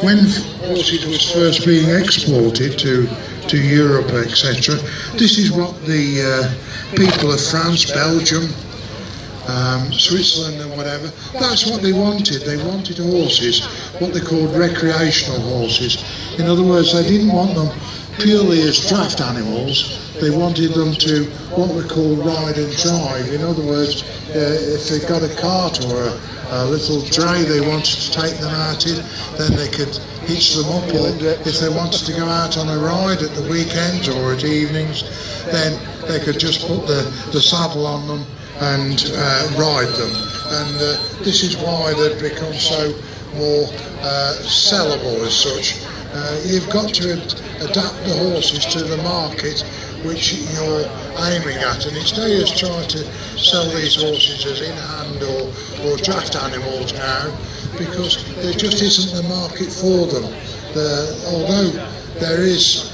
When horses was first being exported to Europe, etc., this is what the people of France, Belgium, Switzerland and whatever, that's what they wanted. They wanted horses, what they called recreational horses. In other words, they didn't want them purely as draft animals. They wanted them to what we call ride and drive. In other words, if they got a cart or a little dray they wanted to take them out in, then they could hitch them up, or if they wanted to go out on a ride at the weekends or at evenings, then they could just put the saddle on them and ride them. And this is why they've become so more sellable as such. You've got to adapt the horses to the market which you're aiming at, and it's no use trying to sell these horses as in hand or draft animals now, because there just isn't the market for them. Although there is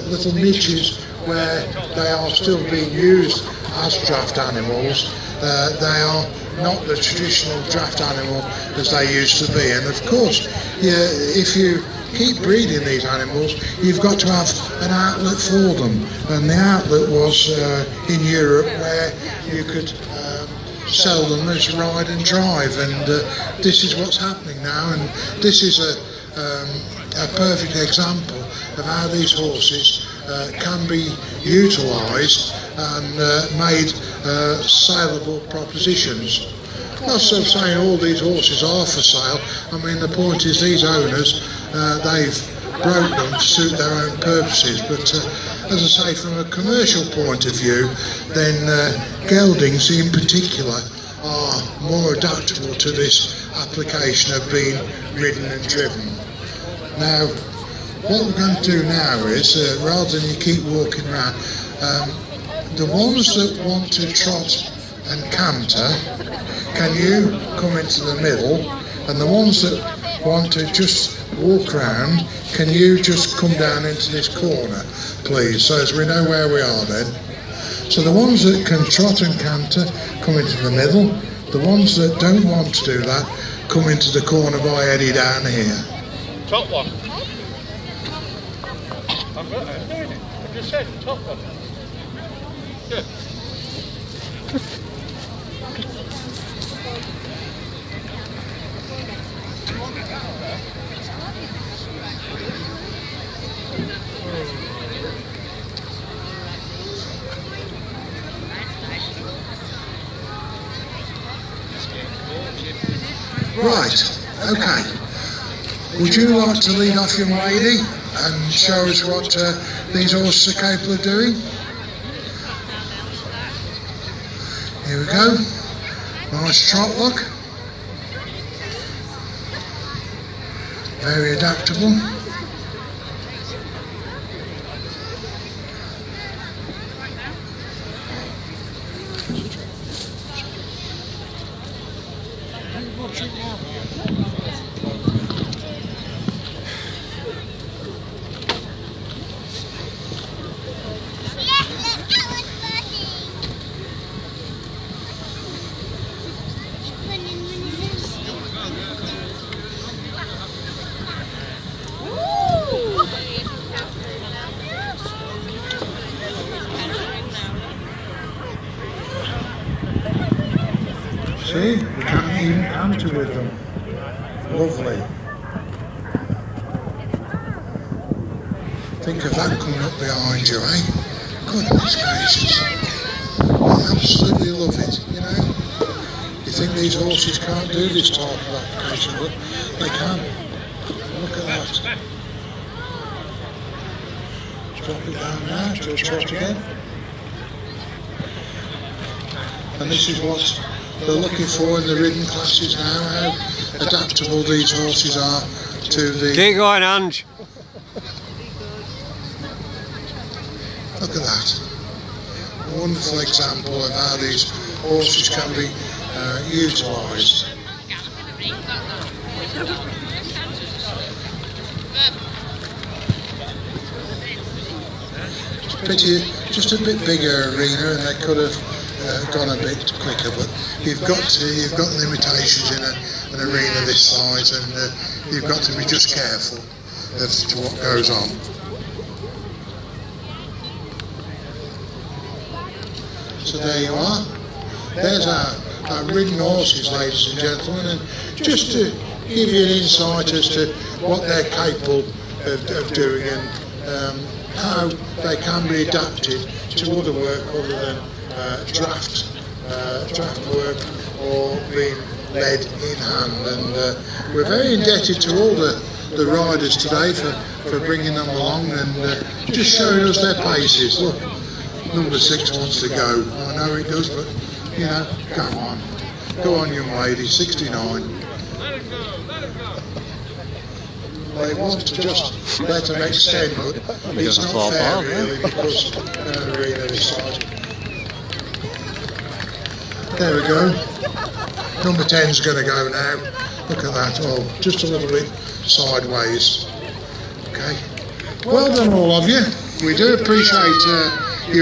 little niches where they are still being used as draft animals, they are not the traditional draft animal as they used to be. And of course, if you keep breeding these animals, you've got to have an outlet for them, and the outlet was in Europe, where you could sell them as ride and drive, and this is what's happening now. And this is a perfect example of how these horses can be utilised and made saleable propositions. Not so saying all these horses are for sale. I mean, the point is these owners, they've broke them to suit their own purposes. But as I say, from a commercial point of view, then geldings in particular are more adaptable to this application of being ridden and driven. Now, what we're going to do now is, rather than you keep walking around, the ones that want to trot and canter, can you come into the middle, and the ones that want to just walk around, can you just come down into this corner, please, so as we know where we are then. So the ones that can trot and canter come into the middle, the ones that don't want to do that come into the corner by Eddie down here. Top one. I'm doing it. I just said top one. Good. Right, okay. Would you like to lead off, young lady, and show us what these horses are capable of doing? Here we go. Nice trot look. Very adaptable. See, we can't even canter with them. Lovely. Think of that coming up behind you, eh? Goodness gracious. I absolutely love it, you know. You think these horses can't do this type of application, but they can. Look at that. Drop it down now, to a trot again. And this is what they're looking for in the ridden classes now, how adaptable these horses are to the... Keep going, Ange. Look at that. A wonderful example of how these horses can be utilised. Pity, just a bit bigger arena, and they could have gone a bit quicker, but you've got limitations in an arena this size, and you've got to be just careful as to what goes on. So there you are. There's our ridden horses, ladies and gentlemen, and just to give you an insight as to what they're capable of doing, and how they can be adapted to other work other than draft work or being led in hand. And we're very indebted to all the riders today for bringing them along and just showing us their paces. Look, number 6 wants to go. I know it does, but you know, go on, young lady. 69. Let it go, let it go. They want to just let them extend, but it's not fair really, because an arena this size. There we go. Number 10's going to go now. Look at that. Oh, just a little bit sideways. Okay. Well done, all of you. We do appreciate